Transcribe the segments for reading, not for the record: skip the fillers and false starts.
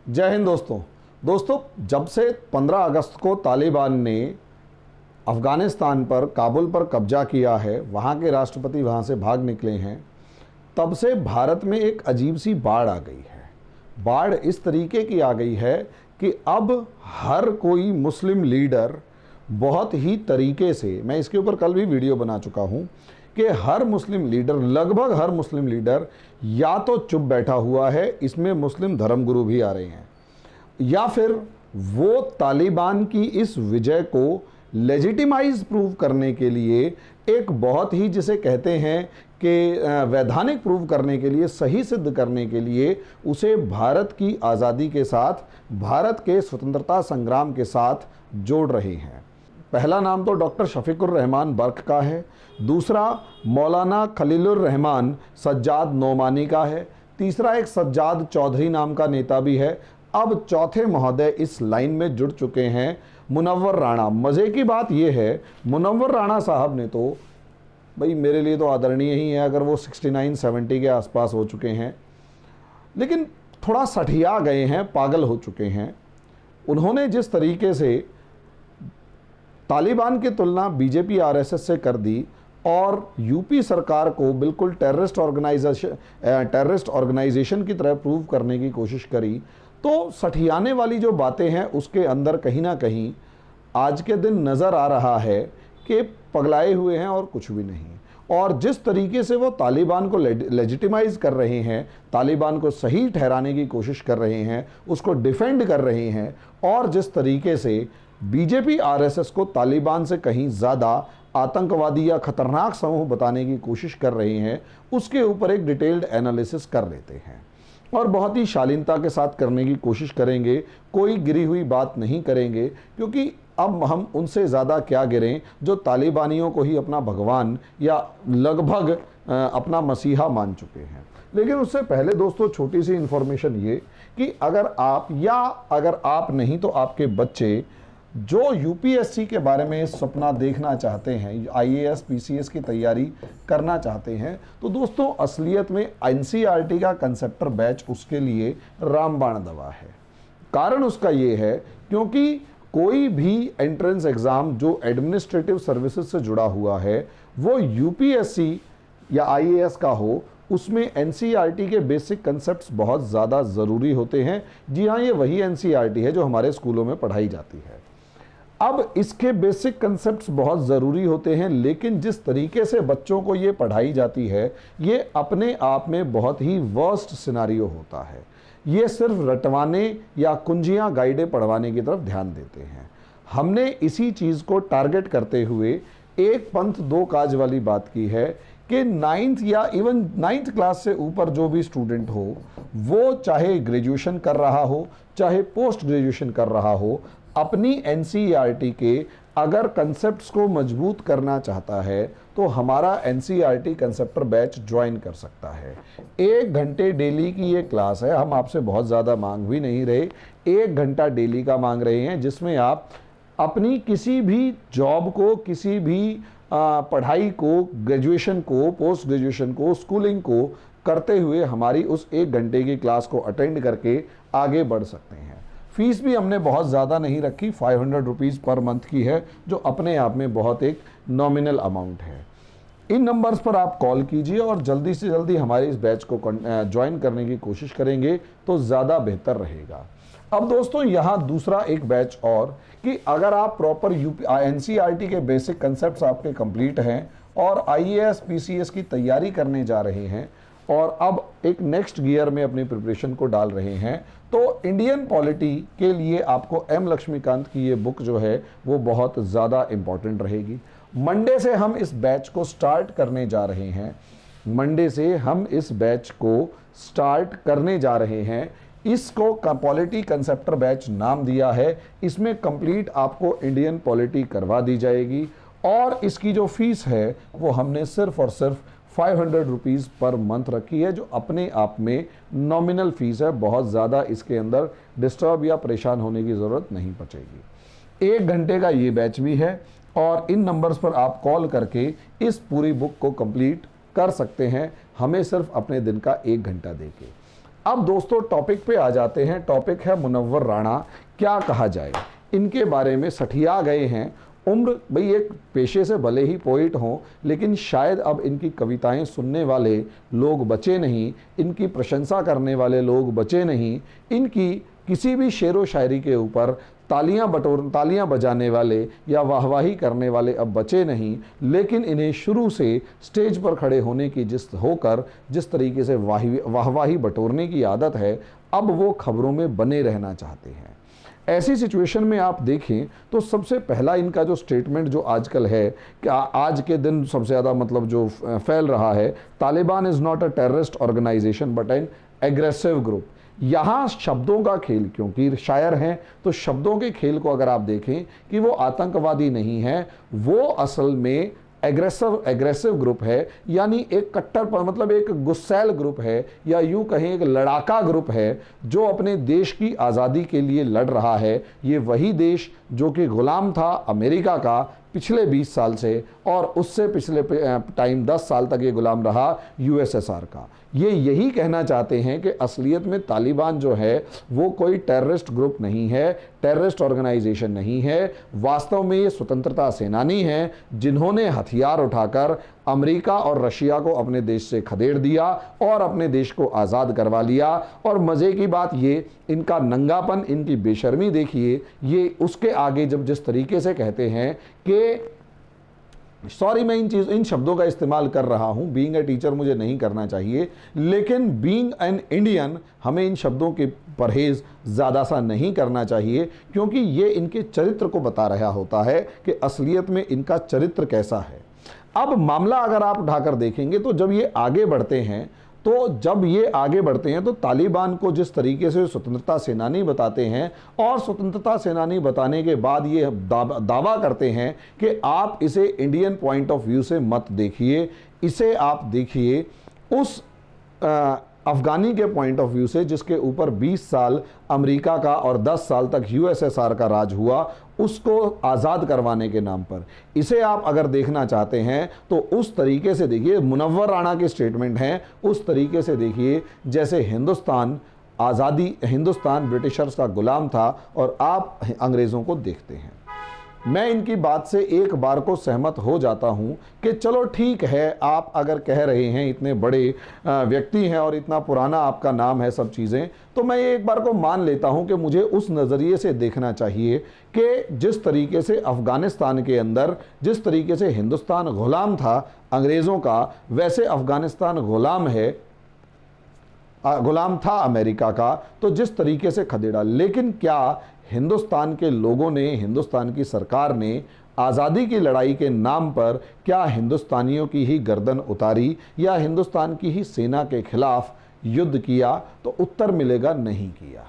जय हिंद दोस्तों जब से 15 अगस्त को तालिबान ने अफ़गानिस्तान पर काबुल पर कब्जा किया है, वहाँ के राष्ट्रपति वहाँ से भाग निकले हैं, तब से भारत में एक अजीब सी बाढ़ आ गई है। बाढ़ इस तरीके की आ गई है कि अब हर कोई मुस्लिम लीडर बहुत ही तरीके से, मैं इसके ऊपर कल भी वीडियो बना चुका हूँ कि हर मुस्लिम लीडर, लगभग हर मुस्लिम लीडर या तो चुप बैठा हुआ है, इसमें मुस्लिम धर्मगुरु भी आ रहे हैं, या फिर वो तालिबान की इस विजय को लेजिटिमाइज प्रूव करने के लिए एक बहुत ही, जिसे कहते हैं कि वैधानिक प्रूव करने के लिए, सही सिद्ध करने के लिए उसे भारत की आज़ादी के साथ, भारत के स्वतंत्रता संग्राम के साथ जोड़ रहे हैं। पहला नाम तो डॉक्टर शफीकुर रहमान बर्क का है, दूसरा मौलाना खलीलुर रहमान सज्जाद नोमानी का है, तीसरा एक सज्जाद चौधरी नाम का नेता भी है। अब चौथे महोदय इस लाइन में जुड़ चुके हैं, मुनव्वर राणा। मज़े की बात यह है, मुनव्वर राणा साहब ने तो भाई मेरे लिए तो आदरणीय ही है, अगर वो 69-70 के आसपास हो चुके हैं, लेकिन थोड़ा सठिया गए हैं, पागल हो चुके हैं। उन्होंने जिस तरीके से तालिबान की तुलना बीजेपी आरएसएस से कर दी और यूपी सरकार को बिल्कुल टेररिस्ट ऑर्गेनाइजेशन की तरह प्रूव करने की कोशिश करी, तो सठियाने वाली जो बातें हैं उसके अंदर कहीं ना कहीं आज के दिन नज़र आ रहा है कि पगलाए हुए हैं और कुछ भी नहीं। और जिस तरीके से वो तालिबान को लेजिटिमाइज कर रहे हैं, तालिबान को सही ठहराने की कोशिश कर रहे हैं, उसको डिफेंड कर रहे हैं, और जिस तरीके से बीजेपी आरएसएस को तालिबान से कहीं ज़्यादा आतंकवादी या खतरनाक समूह बताने की कोशिश कर रहे हैं, उसके ऊपर एक डिटेल्ड एनालिसिस कर लेते हैं और बहुत ही शालीनता के साथ करने की कोशिश करेंगे। कोई गिरी हुई बात नहीं करेंगे, क्योंकि अब हम उनसे ज़्यादा क्या गिरें जो तालिबानियों को ही अपना भगवान या लगभग अपना मसीहा मान चुके हैं। लेकिन उससे पहले दोस्तों छोटी सी इन्फॉर्मेशन ये कि अगर आप नहीं तो आपके बच्चे जो यूपीएससी के बारे में सपना देखना चाहते हैं, आईएएस पीसीएस की तैयारी करना चाहते हैं, तो दोस्तों असलियत में एनसीईआरटी का कंसेप्टर बैच उसके लिए रामबाण दवा है। कारण उसका ये है क्योंकि कोई भी एंट्रेंस एग्ज़ाम जो एडमिनिस्ट्रेटिव सर्विसेज से जुड़ा हुआ है, वो यूपीएससी या आईएएस का हो, उसमें एनसीईआरटी के बेसिक कंसेप्ट्स बहुत ज़्यादा ज़रूरी होते हैं। जी हाँ, ये वही एनसीईआरटी है जो हमारे स्कूलों में पढ़ाई जाती है। अब इसके बेसिक कंसेप्ट्स बहुत ज़रूरी होते हैं, लेकिन जिस तरीके से बच्चों को ये पढ़ाई जाती है, ये अपने आप में बहुत ही वर्स्ट सिनारियो होता है। ये सिर्फ रटवाने या कुंजियाँ गाइडें पढ़वाने की तरफ ध्यान देते हैं। हमने इसी चीज़ को टारगेट करते हुए एक पंथ दो काज वाली बात की है कि 9th या इवन 9th क्लास से ऊपर जो भी स्टूडेंट हो, वो चाहे ग्रेजुएशन कर रहा हो, चाहे पोस्ट ग्रेजुएशन कर रहा हो, अपनी एनसीईआरटी के अगर कंसेप्ट्स को मजबूत करना चाहता है तो हमारा एनसीईआरटी कंसेप्टर बैच ज्वाइन कर सकता है। 1 घंटे डेली की ये क्लास है, हम आपसे बहुत ज़्यादा मांग भी नहीं रहे, 1 घंटा डेली का मांग रहे हैं, जिसमें आप अपनी किसी भी जॉब को, किसी भी पढ़ाई को, ग्रेजुएशन को, पोस्ट ग्रेजुएशन को, स्कूलिंग को करते हुए हमारी उस 1 घंटे की क्लास को अटेंड करके आगे बढ़ सकते हैं। फीस भी हमने बहुत ज़्यादा नहीं रखी, 500 रुपीज़ पर मंथ की है, जो अपने आप में बहुत एक नॉमिनल अमाउंट है। इन नंबर्स पर आप कॉल कीजिए और जल्दी से जल्दी हमारे इस बैच को ज्वाइन करने की कोशिश करेंगे तो ज़्यादा बेहतर रहेगा। अब दोस्तों यहाँ दूसरा एक बैच और, कि अगर आप प्रॉपर एनसीईआरटी के बेसिक कंसेप्ट्स आपके कंप्लीट हैं और आईएएस पीसीएस की तैयारी करने जा रहे हैं और अब एक नेक्स्ट गियर में अपनी प्रिपरेशन को डाल रहे हैं, तो इंडियन पॉलिटी के लिए आपको एम लक्ष्मीकांत की ये बुक जो है वो बहुत ज़्यादा इम्पॉर्टेंट रहेगी। मंडे से हम इस बैच को स्टार्ट करने जा रहे हैं, मंडे से हम इस बैच को स्टार्ट करने जा रहे हैं। इसको पॉलिटी कंसेप्टर बैच नाम दिया है। इसमें कंप्लीट आपको इंडियन पॉलिटी करवा दी जाएगी और इसकी जो फीस है वो हमने सिर्फ और सिर्फ 500 रुपीज़ पर मंथ रखी है, जो अपने आप में नॉमिनल फीस है। बहुत ज़्यादा इसके अंदर डिस्टर्ब या परेशान होने की ज़रूरत नहीं पड़ेगी। 1 घंटे का ये बैच भी है और इन नंबर्स पर आप कॉल करके इस पूरी बुक को कंप्लीट कर सकते हैं, हमें सिर्फ अपने दिन का 1 घंटा देके। अब दोस्तों टॉपिक पे आ जाते हैं। टॉपिक है मुनव्वर राणा, क्या कहा जाए इनके बारे में। सठिया गए हैं। उम्र भाई एक पेशे से भले ही पोइट हों, लेकिन शायद अब इनकी कविताएं सुनने वाले लोग बचे नहीं, इनकी प्रशंसा करने वाले लोग बचे नहीं, इनकी किसी भी शेरो शायरी के ऊपर तालियां बजाने वाले या वाहवाही करने वाले अब बचे नहीं। लेकिन इन्हें शुरू से स्टेज पर खड़े होने की जिस तरीके से वाहवाही बटोरने की आदत है, अब वो खबरों में बने रहना चाहते हैं। ऐसी सिचुएशन में आप देखें तो सबसे पहला इनका जो स्टेटमेंट जो आजकल है कि आज के दिन सबसे ज़्यादा मतलब जो फैल रहा है, Taliban is not a terrorist organization but an aggressive group. यहाँ शब्दों का खेल, क्योंकि शायर हैं तो शब्दों के खेल को अगर आप देखें कि वो आतंकवादी नहीं है, वो असल में एग्रेसिव ग्रुप है, यानी एक कट्टर मतलब एक गुस्सैल ग्रुप है, या यूं कहें एक लड़ाका ग्रुप है जो अपने देश की आज़ादी के लिए लड़ रहा है। ये वही देश जो कि गुलाम था अमेरिका का पिछले 20 साल से, और उससे पिछले टाइम 10 साल तक ये गुलाम रहा यूएसएसआर का। ये यही कहना चाहते हैं कि असलियत में तालिबान जो है वो कोई टेररिस्ट ग्रुप नहीं है, टेररिस्ट ऑर्गेनाइजेशन नहीं है। वास्तव में ये स्वतंत्रता सेनानी हैं जिन्होंने हथियार उठाकर अमेरिका और रशिया को अपने देश से खदेड़ दिया और अपने देश को आज़ाद करवा लिया। और मज़े की बात ये, इनका नंगापन, इनकी बेशर्मी देखिए, ये उसके आगे जब जिस तरीके से कहते हैं कि सॉरी मैं इन शब्दों का इस्तेमाल कर रहा हूं, बीइंग ए टीचर मुझे नहीं करना चाहिए, लेकिन बीइंग एन इंडियन हमें इन शब्दों के परहेज ज़्यादा सा नहीं करना चाहिए, क्योंकि ये इनके चरित्र को बता रहा होता है कि असलियत में इनका चरित्र कैसा है। अब मामला अगर आप उठाकर देखेंगे तो जब ये आगे बढ़ते हैं तो तालिबान को जिस तरीके से स्वतंत्रता सेनानी बताते हैं, और स्वतंत्रता सेनानी बताने के बाद ये दावा करते हैं कि आप इसे इंडियन पॉइंट ऑफ व्यू से मत देखिए, इसे आप देखिए उस अफगानी के पॉइंट ऑफ व्यू से जिसके ऊपर 20 साल अमेरिका का और 10 साल तक यूएसएसआर का राज हुआ, उसको आज़ाद करवाने के नाम पर। इसे आप अगर देखना चाहते हैं तो उस तरीके से देखिए, मुनव्वर राणा के स्टेटमेंट हैं, उस तरीके से देखिए जैसे हिंदुस्तान ब्रिटिशर्स का गुलाम था और आप अंग्रेज़ों को देखते हैं। मैं इनकी बात से एक बार को सहमत हो जाता हूं कि चलो ठीक है, आप अगर कह रहे हैं, इतने बड़े व्यक्ति हैं और इतना पुराना आपका नाम है, सब चीज़ें, तो मैं एक बार को मान लेता हूं कि मुझे उस नज़रिए से देखना चाहिए कि जिस तरीके से अफ़गानिस्तान के अंदर जिस तरीके से हिंदुस्तान गुलाम था अंग्रेज़ों का, वैसे अफ़गानिस्तान गुलाम था अमेरिका का, तो जिस तरीके से खदेड़ा। लेकिन क्या हिंदुस्तान के लोगों ने, हिंदुस्तान की सरकार ने आज़ादी की लड़ाई के नाम पर क्या हिंदुस्तानियों की ही गर्दन उतारी या हिंदुस्तान की ही सेना के खिलाफ युद्ध किया? तो उत्तर मिलेगा नहीं किया।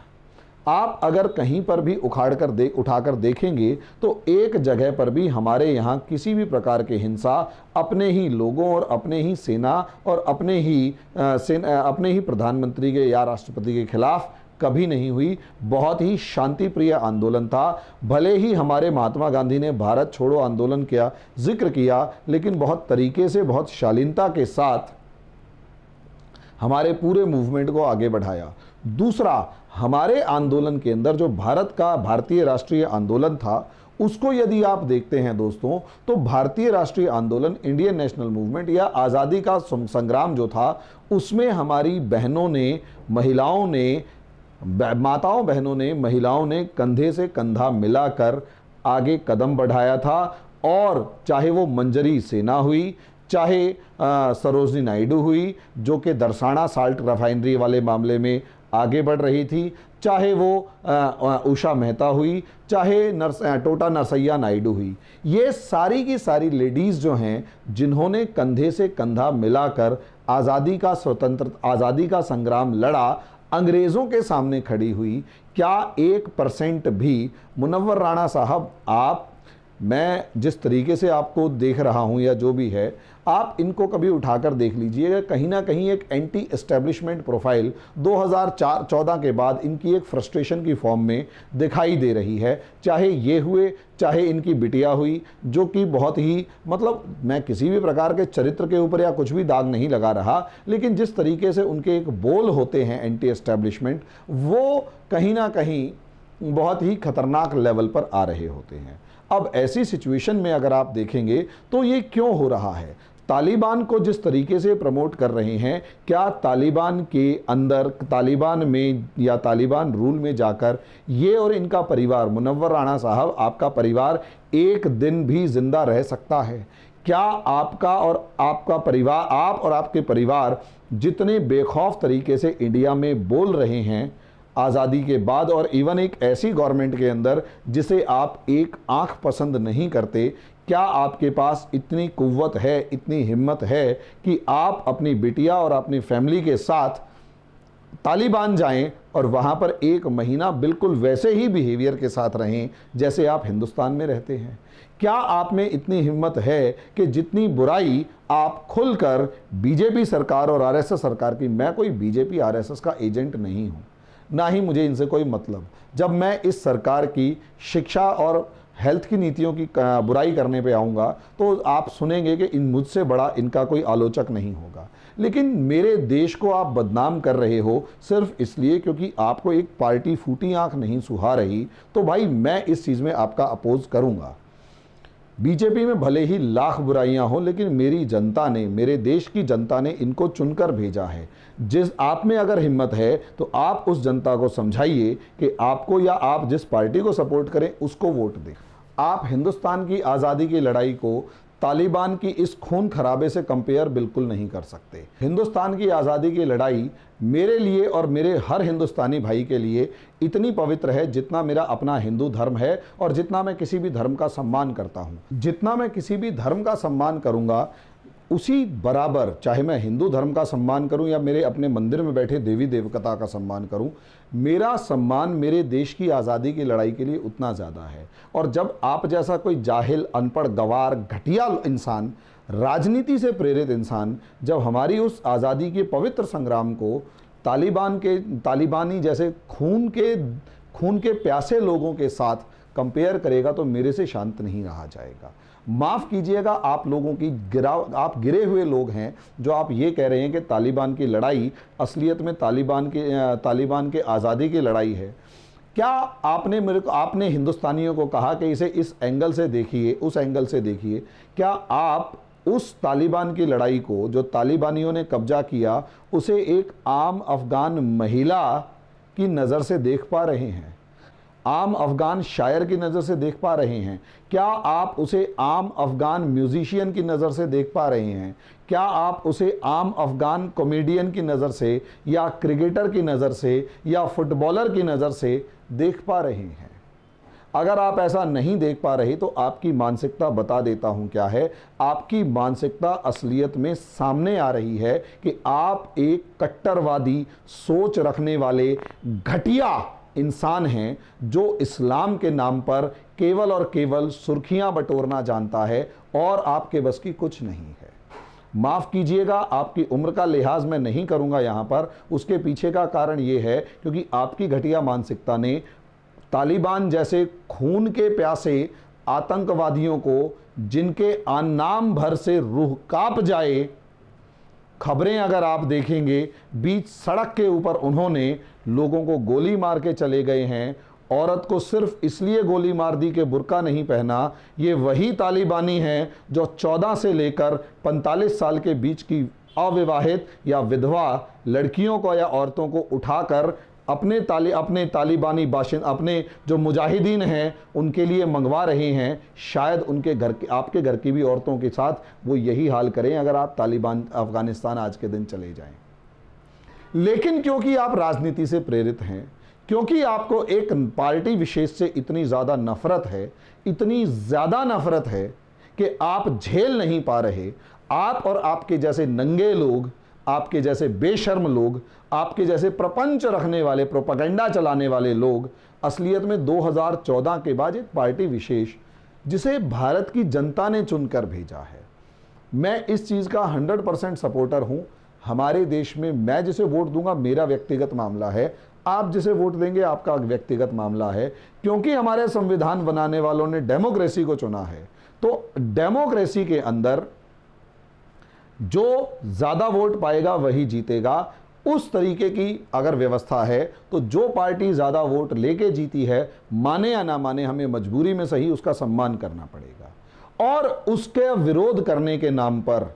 आप अगर कहीं पर भी उठाकर देखेंगे तो एक जगह पर भी हमारे यहाँ किसी भी प्रकार की हिंसा अपने ही लोगों और अपने ही सेना और अपने ही प्रधानमंत्री के या राष्ट्रपति के खिलाफ कभी नहीं हुई। बहुत ही शांति प्रिय आंदोलन था। भले ही हमारे महात्मा गांधी ने भारत छोड़ो आंदोलन का जिक्र किया, लेकिन बहुत तरीके से, बहुत शालीनता के साथ हमारे पूरे मूवमेंट को आगे बढ़ाया। दूसरा, हमारे आंदोलन के अंदर जो भारतीय राष्ट्रीय आंदोलन था, उसको यदि आप देखते हैं दोस्तों, तो भारतीय राष्ट्रीय आंदोलन, इंडियन नेशनल मूवमेंट या आज़ादी का संग्राम जो था, उसमें हमारी बहनों ने, माताओं बहनों ने, महिलाओं ने कंधे से कंधा मिलाकर आगे कदम बढ़ाया था। और चाहे वो मंजरी सेना हुई, चाहे सरोजनी नायडू हुई जो कि दरसाना साल्ट रिफाइनरी वाले मामले में आगे बढ़ रही थी, चाहे वो उषा मेहता हुई, चाहे टोटा नरसैया नायडू हुई, ये सारी की सारी लेडीज़ जो हैं जिन्होंने कंधे से कंधा मिलाकर आज़ादी का संग्राम लड़ा, अंग्रेज़ों के सामने खड़ी हुई। क्या 1% भी मुनव्वर राणा साहब आप मैं जिस तरीके से आपको देख रहा हूं या जो भी है, आप इनको कभी उठाकर देख लीजिएगा, कहीं ना कहीं एक एंटी एस्टेब्लिशमेंट प्रोफाइल 2014 के बाद इनकी एक फ्रस्ट्रेशन की फॉर्म में दिखाई दे रही है। चाहे ये हुए, चाहे इनकी बिटिया हुई, जो कि बहुत ही, मतलब मैं किसी भी प्रकार के चरित्र के ऊपर या कुछ भी दाग नहीं लगा रहा, लेकिन जिस तरीके से उनके एक बोल होते हैं एंटी एस्टेब्लिशमेंट, वो कहीं ना कहीं बहुत ही खतरनाक लेवल पर आ रहे होते हैं। अब ऐसी सिचुएशन में अगर आप देखेंगे तो ये क्यों हो रहा है? तालिबान को जिस तरीके से प्रमोट कर रहे हैं, क्या तालिबान के अंदर, तालिबान में या तालिबान रूल में जाकर ये और इनका परिवार, मुनव्वर राणा साहब, आपका परिवार एक दिन भी जिंदा रह सकता है? क्या आपका और आपका परिवार, आप और आपके परिवार जितने बेखौफ तरीके से इंडिया में बोल रहे हैं आज़ादी के बाद, और इवन एक ऐसी गवर्नमेंट के अंदर जिसे आप एक आंख पसंद नहीं करते, क्या आपके पास इतनी कुव्वत है, इतनी हिम्मत है कि आप अपनी बिटिया और अपनी फैमिली के साथ तालिबान जाएं और वहां पर एक महीना बिल्कुल वैसे ही बिहेवियर के साथ रहें जैसे आप हिंदुस्तान में रहते हैं? क्या आप में इतनी हिम्मत है कि जितनी बुराई आप खुलकर बीजेपी सरकार और आरएसएस सरकार की, मैं कोई बीजेपी आरएसएस का एजेंट नहीं हूं, ना ही मुझे इनसे कोई मतलब, जब मैं इस सरकार की शिक्षा और हेल्थ की नीतियों की बुराई करने पे आऊँगा तो आप सुनेंगे कि इन मुझसे बड़ा इनका कोई आलोचक नहीं होगा। लेकिन मेरे देश को आप बदनाम कर रहे हो सिर्फ इसलिए क्योंकि आपको एक पार्टी फूटी आंख नहीं सुहा रही, तो भाई मैं इस चीज़ में आपका अपोज करूँगा। बीजेपी में भले ही लाख बुराइयां हो, लेकिन मेरी जनता ने, मेरे देश की जनता ने इनको चुनकर भेजा है। जिस आप में अगर हिम्मत है तो आप उस जनता को समझाइए कि आपको, या आप जिस पार्टी को सपोर्ट करें उसको वोट दें। आप हिंदुस्तान की आज़ादी की लड़ाई को तालिबान की इस खून खराबे से कंपेयर बिल्कुल नहीं कर सकते। हिंदुस्तान की आज़ादी की लड़ाई मेरे लिए और मेरे हर हिंदुस्तानी भाई के लिए इतनी पवित्र है जितना मेरा अपना हिंदू धर्म है, और जितना मैं किसी भी धर्म का सम्मान करता हूँ। जितना मैं किसी भी धर्म का सम्मान करूँगा उसी बराबर, चाहे मैं हिंदू धर्म का सम्मान करूं या मेरे अपने मंदिर में बैठे देवी देवता का सम्मान करूं, मेरा सम्मान मेरे देश की आज़ादी की लड़ाई के लिए उतना ज़्यादा है। और जब आप जैसा कोई जाहिल, अनपढ़, गवार, घटिया इंसान, राजनीति से प्रेरित इंसान, जब हमारी उस आज़ादी के पवित्र संग्राम को तालिबानी जैसे खून के प्यासे लोगों के साथ कंपेयर करेगा तो मेरे से शांत नहीं रहा जाएगा। माफ़ कीजिएगा, आप लोगों की आप गिरे हुए लोग हैं जो आप ये कह रहे हैं कि तालिबान की लड़ाई असलियत में तालिबान के आज़ादी की लड़ाई है। क्या आपने हिंदुस्तानियों को कहा कि इसे इस एंगल से देखिए, उस एंगल से देखिए? क्या आप उस तालिबान की लड़ाई को, जो तालिबानियों ने कब्जा किया, उसे एक आम अफ़गान महिला की नज़र से देख पा रहे हैं? आम अफ़गान शायर की नज़र से देख पा रहे हैं? क्या आप उसे आम अफ़गान म्यूजिशियन की नज़र से देख पा रहे हैं? क्या आप उसे आम अफ़गान कॉमेडियन की नज़र से, या क्रिकेटर की नज़र से, या फुटबॉलर की नज़र से देख पा रहे हैं? अगर आप ऐसा नहीं देख पा रहे तो आपकी मानसिकता बता देता हूं क्या है। आपकी मानसिकता असलियत में सामने आ रही है कि आप एक कट्टरवादी सोच रखने वाले घटिया इंसान हैं जो इस्लाम के नाम पर केवल और केवल सुर्खियां बटोरना जानता है, और आपके बस की कुछ नहीं है। माफ़ कीजिएगा, आपकी उम्र का लिहाज मैं नहीं करूंगा यहाँ पर। उसके पीछे का कारण ये है क्योंकि आपकी घटिया मानसिकता ने तालिबान जैसे खून के प्यासे आतंकवादियों को, जिनके नाम भर से रूह कांप जाए, खबरें अगर आप देखेंगे, बीच सड़क के ऊपर उन्होंने लोगों को गोली मार के चले गए हैं। औरत को सिर्फ इसलिए गोली मार दी कि बुर्का नहीं पहना। ये वही तालिबानी हैं जो 14 से लेकर 45 साल के बीच की अविवाहित या विधवा लड़कियों को या औरतों को उठाकर अपने तालिबानी बाशिंद, अपने जो मुजाहिदीन हैं उनके लिए मंगवा रहे हैं। शायद उनके घर के, आपके घर की भी औरतों के साथ वो यही हाल करें अगर आप तालिबान अफगानिस्तान आज के दिन चले जाएं। लेकिन क्योंकि आप राजनीति से प्रेरित हैं, क्योंकि आपको एक पार्टी विशेष से इतनी ज़्यादा नफरत है, इतनी ज़्यादा नफरत है कि आप झेल नहीं पा रहे, आप और आपके जैसे नंगे लोग, आपके जैसे बेशर्म लोग, आपके जैसे प्रपंच रखने वाले, प्रोपेगेंडा चलाने वाले लोग असलियत में 2014 के बाद एक पार्टी विशेष जिसे भारत की जनता ने चुनकर भेजा है। मैं इस चीज़ का 100% सपोर्टर हूं। हमारे देश में मैं जिसे वोट दूंगा मेरा व्यक्तिगत मामला है, आप जिसे वोट देंगे आपका व्यक्तिगत मामला है, क्योंकि हमारे संविधान बनाने वालों ने डेमोक्रेसी को चुना है। तो डेमोक्रेसी के अंदर जो ज़्यादा वोट पाएगा वही जीतेगा। उस तरीके की अगर व्यवस्था है तो जो पार्टी ज़्यादा वोट लेके जीती है, माने या ना माने, हमें मजबूरी में सही उसका सम्मान करना पड़ेगा। और उसके विरोध करने के नाम पर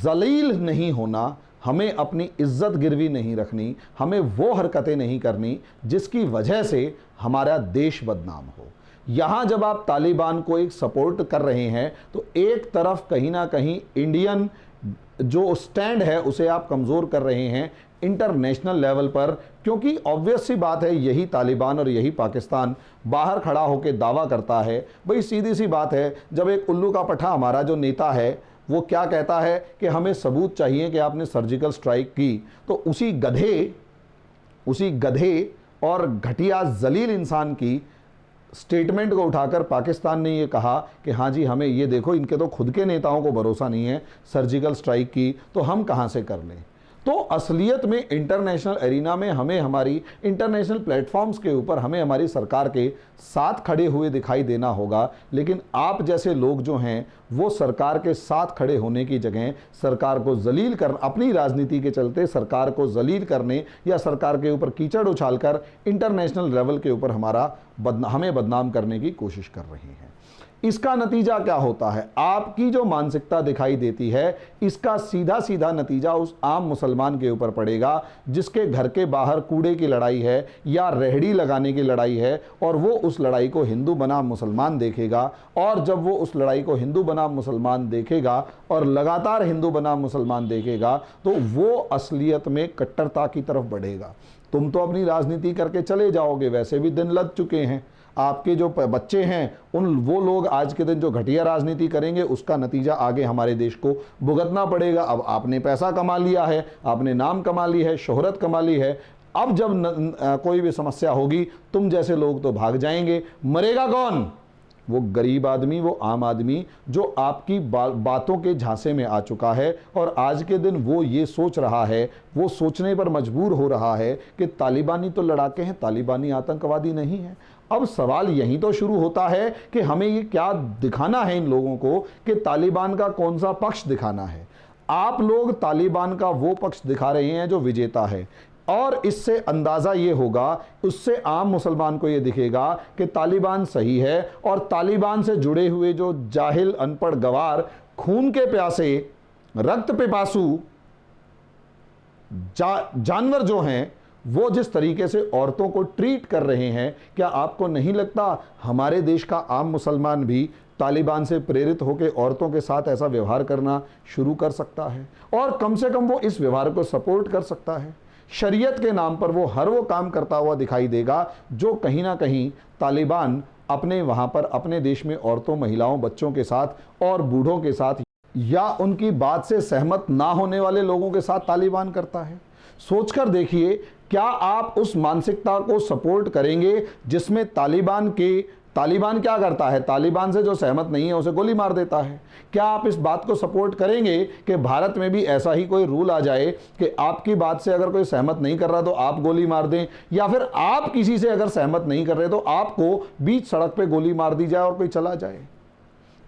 जलील नहीं होना, हमें अपनी इज्जत गिरवी नहीं रखनी, हमें वो हरकतें नहीं करनी जिसकी वजह से हमारा देश बदनाम हो। यहाँ जब आप तालिबान को एक सपोर्ट कर रहे हैं तो एक तरफ कहीं ना कहीं इंडियन जो स्टैंड है उसे आप कमज़ोर कर रहे हैं इंटरनेशनल लेवल पर, क्योंकि ऑब्वियस सी बात है यही तालिबान और यही पाकिस्तान बाहर खड़ा होकर दावा करता है। भाई सीधी सी बात है, जब एक उल्लू का पट्टा हमारा जो नेता है वो क्या कहता है कि हमें सबूत चाहिए कि आपने सर्जिकल स्ट्राइक की, तो उसी गधे और घटिया जलील इंसान की स्टेटमेंट को उठाकर पाकिस्तान ने ये कहा कि हाँ जी, हमें ये देखो, इनके तो खुद के नेताओं को भरोसा नहीं है सर्जिकल स्ट्राइक की, तो हम कहाँ से कर लें। तो असलियत में इंटरनेशनल एरिना में हमें हमारी इंटरनेशनल प्लेटफॉर्म्स के ऊपर हमें हमारी सरकार के साथ खड़े हुए दिखाई देना होगा। लेकिन आप जैसे लोग जो हैं वो सरकार के साथ खड़े होने की जगह सरकार को जलील कर, अपनी राजनीति के चलते सरकार को जलील करने या सरकार के ऊपर कीचड़ उछालकर इंटरनेशनल लेवल के ऊपर हमें बदनाम करने की कोशिश कर रही हैं। इसका नतीजा क्या होता है? आपकी जो मानसिकता दिखाई देती है, इसका सीधा सीधा नतीजा उस आम मुसलमान के ऊपर पड़ेगा जिसके घर के बाहर कूड़े की लड़ाई है या रेहड़ी लगाने की लड़ाई है, और वो उस लड़ाई को हिंदू बनाम मुसलमान देखेगा। और जब वो उस लड़ाई को हिंदू बनाम मुसलमान देखेगा और लगातार हिंदू बनाम मुसलमान देखेगा, तो वो असलियत में कट्टरता की तरफ बढ़ेगा। तुम तो अपनी राजनीति करके चले जाओगे, वैसे भी दिन लग चुके हैं। आपके जो बच्चे हैं वो लोग आज के दिन जो घटिया राजनीति करेंगे उसका नतीजा आगे हमारे देश को भुगतना पड़ेगा। अब आपने पैसा कमा लिया है, आपने नाम कमा ली है, शोहरत कमा ली है, अब जब कोई भी समस्या होगी तुम जैसे लोग तो भाग जाएंगे। मरेगा कौन? वो गरीब आदमी, वो आम आदमी जो आपकी बातों के झांसे में आ चुका है। और आज के दिन वो ये सोच रहा है, वो सोचने पर मजबूर हो रहा है कि तालिबानी तो लड़ाके हैं, तालिबानी आतंकवादी नहीं है। अब सवाल यहीं तो शुरू होता है कि हमें ये क्या दिखाना है इन लोगों को, कि तालिबान का कौन सा पक्ष दिखाना है। आप लोग तालिबान का वो पक्ष दिखा रहे हैं जो विजेता है, और इससे अंदाज़ा ये होगा, उससे आम मुसलमान को ये दिखेगा कि तालिबान सही है। और तालिबान से जुड़े हुए जो जाहिल, अनपढ़, गवार, खून के प्यासे, रक्त पिपासु जानवर जो हैं, वो जिस तरीके से औरतों को ट्रीट कर रहे हैं, क्या आपको नहीं लगता हमारे देश का आम मुसलमान भी तालिबान से प्रेरित होकर औरतों के साथ ऐसा व्यवहार करना शुरू कर सकता है? और कम से कम वो इस व्यवहार को सपोर्ट कर सकता है। शरीयत के नाम पर वो हर वो काम करता हुआ दिखाई देगा जो कहीं ना कहीं तालिबान अपने वहाँ पर अपने देश में औरतों, महिलाओं, बच्चों के साथ और बूढ़ों के साथ या उनकी बात से सहमत ना होने वाले लोगों के साथ तालिबान करता है। सोचकर देखिए, क्या आप उस मानसिकता को सपोर्ट करेंगे जिसमें तालिबान क्या करता है? तालिबान से जो सहमत नहीं है उसे गोली मार देता है। क्या आप इस बात को सपोर्ट करेंगे कि भारत में भी ऐसा ही कोई रूल आ जाए कि आपकी बात से अगर कोई सहमत नहीं कर रहा तो आप गोली मार दें, या फिर आप किसी से अगर सहमत नहीं कर रहे तो आपको बीच सड़क पे गोली मार दी जाए और कोई चला जाए?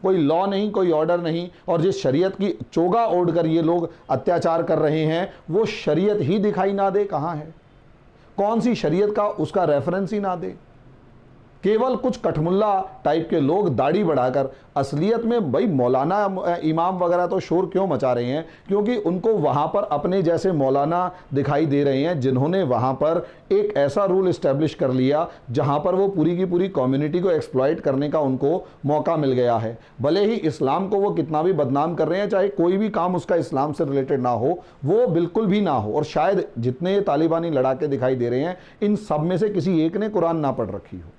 कोई लॉ नहीं, कोई ऑर्डर नहीं। और जिस शरीयत की चोगा ओढ़कर ये लोग अत्याचार कर रहे हैं वो शरीयत ही दिखाई ना दे, कहाँ है? कौन सी शरीयत का उसका रेफरेंस ही ना दे। केवल कुछ कठमुल्ला टाइप के लोग दाढ़ी बढ़ाकर, असलियत में भाई मौलाना, इमाम वगैरह तो शोर क्यों मचा रहे हैं? क्योंकि उनको वहाँ पर अपने जैसे मौलाना दिखाई दे रहे हैं जिन्होंने वहाँ पर एक ऐसा रूल इस्टेब्लिश कर लिया जहाँ पर वो पूरी की पूरी कम्युनिटी को एक्सप्लॉइट करने का उनको मौका मिल गया है। भले ही इस्लाम को वो कितना भी बदनाम कर रहे हैं, चाहे कोई भी काम उसका इस्लाम से रिलेटेड ना हो, वो बिल्कुल भी ना हो। और शायद जितने ये तालिबानी लड़ाके दिखाई दे रहे हैं इन सब में से किसी एक ने कुरान ना पढ़ रखी हो।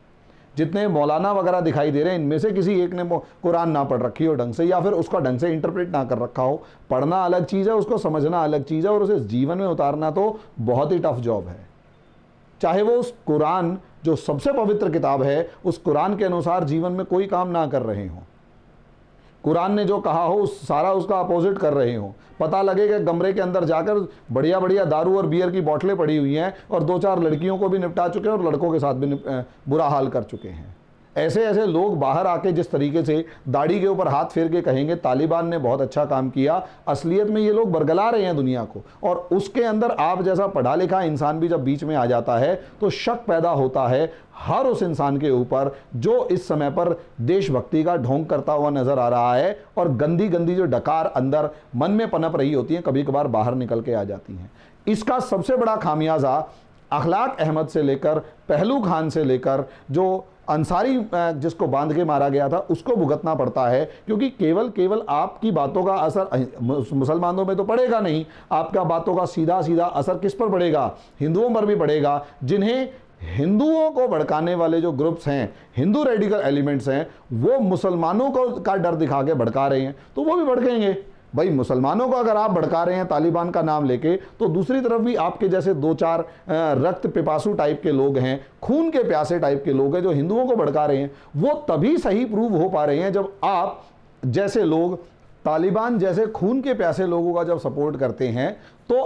जितने मौलाना वगैरह दिखाई दे रहे हैं इनमें से किसी एक ने कुरान ना पढ़ रखी हो ढंग से, या फिर उसका ढंग से इंटरप्रेट ना कर रखा हो। पढ़ना अलग चीज़ है, उसको समझना अलग चीज़ है, और उसे जीवन में उतारना तो बहुत ही टफ जॉब है। चाहे वो उस कुरान जो सबसे पवित्र किताब है, उस कुरान के अनुसार जीवन में कोई काम ना कर रहे हो, कुरान ने जो कहा हो सारा उसका अपोजिट कर रहे हो, पता लगे कि कमरे के अंदर जाकर बढ़िया बढ़िया दारू और बियर की बोतलें पड़ी हुई हैं और 2-4 लड़कियों को भी निपटा चुके हैं और लड़कों के साथ भी बुरा हाल कर चुके हैं। ऐसे ऐसे लोग बाहर आके जिस तरीके से दाढ़ी के ऊपर हाथ फेर के कहेंगे तालिबान ने बहुत अच्छा काम किया, असलियत में ये लोग बरगला रहे हैं दुनिया को। और उसके अंदर आप जैसा पढ़ा लिखा इंसान भी जब बीच में आ जाता है तो शक पैदा होता है हर उस इंसान के ऊपर जो इस समय पर देशभक्ति का ढोंग करता हुआ नजर आ रहा है, और गंदी गंदी जो डकार अंदर मन में पनप रही होती हैं कभी कभार बाहर निकल के आ जाती हैं। इसका सबसे बड़ा खामियाजा अखलाक अहमद से लेकर पहलू खान से लेकर जो अंसारी जिसको बांध के मारा गया था उसको भुगतना पड़ता है, क्योंकि केवल आपकी बातों का असर मुसलमानों में तो पड़ेगा नहीं, आपका बातों का सीधा सीधा असर किस पर पड़ेगा? हिंदुओं पर भी पड़ेगा, जिन्हें हिंदुओं को भड़काने वाले जो ग्रुप्स हैं, हिंदू रेडिकल एलिमेंट्स हैं, वो मुसलमानों को का डर दिखा के भड़का रहे हैं तो वो भी भड़केंगे। भाई मुसलमानों को अगर आप भड़का रहे हैं तालिबान का नाम लेके, तो दूसरी तरफ भी आपके जैसे 2-4 रक्त पिपासु टाइप के लोग हैं, खून के प्यासे टाइप के लोग हैं जो हिंदुओं को भड़का रहे हैं। वो तभी सही प्रूव हो पा रहे हैं जब आप जैसे लोग तालिबान जैसे खून के प्यासे लोगों का जब सपोर्ट करते हैं तो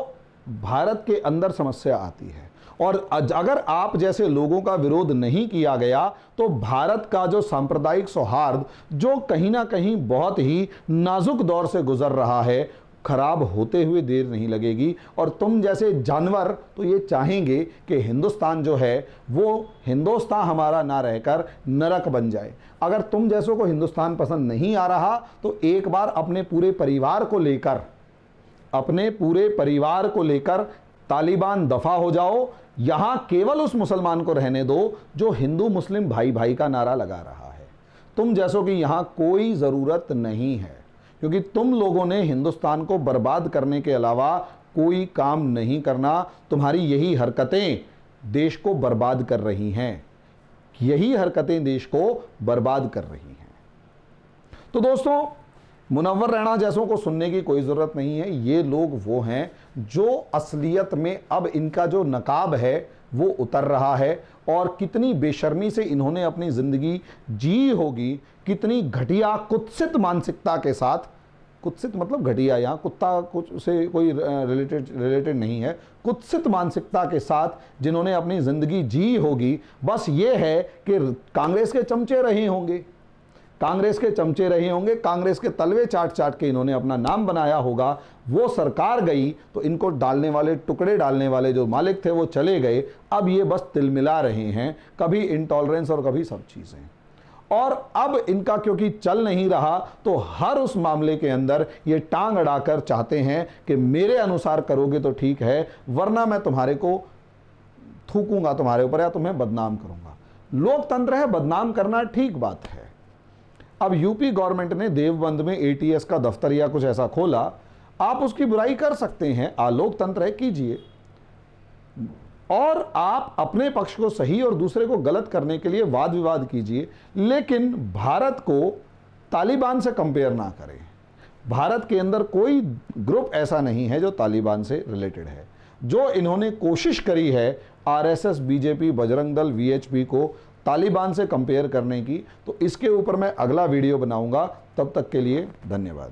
भारत के अंदर समस्या आती है। और अगर आप जैसे लोगों का विरोध नहीं किया गया तो भारत का जो सांप्रदायिक सौहार्द जो कहीं ना कहीं बहुत ही नाजुक दौर से गुजर रहा है, खराब होते हुए देर नहीं लगेगी। और तुम जैसे जानवर तो ये चाहेंगे कि हिंदुस्तान जो है वो हिंदुस्तान हमारा ना रहकर नरक बन जाए। अगर तुम जैसों को हिंदुस्तान पसंद नहीं आ रहा तो एक बार अपने पूरे परिवार को लेकर तालिबान दफा हो जाओ। यहां केवल उस मुसलमान को रहने दो जो हिंदू मुस्लिम भाई भाई का नारा लगा रहा है। तुम जैसों की यहां कोई ज़रूरत नहीं है, क्योंकि तुम लोगों ने हिंदुस्तान को बर्बाद करने के अलावा कोई काम नहीं करना। तुम्हारी यही हरकतें देश को बर्बाद कर रही हैं, यही हरकतें देश को बर्बाद कर रही हैं। तो दोस्तों, मुनव्वर रैना जैसों को सुनने की कोई ज़रूरत नहीं है। ये लोग वो हैं जो असलियत में अब इनका जो नकाब है वो उतर रहा है, और कितनी बेशर्मी से इन्होंने अपनी ज़िंदगी जी होगी, कितनी घटिया कुत्सित मानसिकता के साथ, कुत्सित मतलब घटिया, यहाँ कुत्ता कुछ से कोई रिलेटेड नहीं है, कुत्सित मानसिकता के साथ जिन्होंने अपनी ज़िंदगी जी होगी। बस ये है कि कांग्रेस के चमचे रहे होंगे, कांग्रेस के तलवे चाट के इन्होंने अपना नाम बनाया होगा। वो सरकार गई तो इनको टुकड़े डालने वाले जो मालिक थे वो चले गए। अब ये बस तिलमिला रहे हैं, कभी इंटॉलरेंस और कभी सब चीज़ें। और अब इनका क्योंकि चल नहीं रहा तो हर उस मामले के अंदर ये टांग अड़ाकर चाहते हैं कि मेरे अनुसार करोगे तो ठीक है, वरना मैं तुम्हारे को थूकूंगा तुम्हारे ऊपर या तुम्हें बदनाम करूंगा। लोकतंत्र है, बदनाम करना ठीक बात है। अब यूपी गवर्नमेंट ने देवबंद में एटीएस का दफ्तर या कुछ ऐसा खोला, आप उसकी बुराई कर सकते हैं, लोकतंत्र है, कीजिए। और आप अपने पक्ष को सही और दूसरे को गलत करने के लिए वाद विवाद कीजिए, लेकिन भारत को तालिबान से कंपेयर ना करें। भारत के अंदर कोई ग्रुप ऐसा नहीं है जो तालिबान से रिलेटेड है। जो इन्होंने कोशिश करी है RSS, BJP, Bajrang Dal, VHP को तालिबान से कंपेयर करने की, तो इसके ऊपर मैं अगला वीडियो बनाऊंगा। तब तक के लिए धन्यवाद।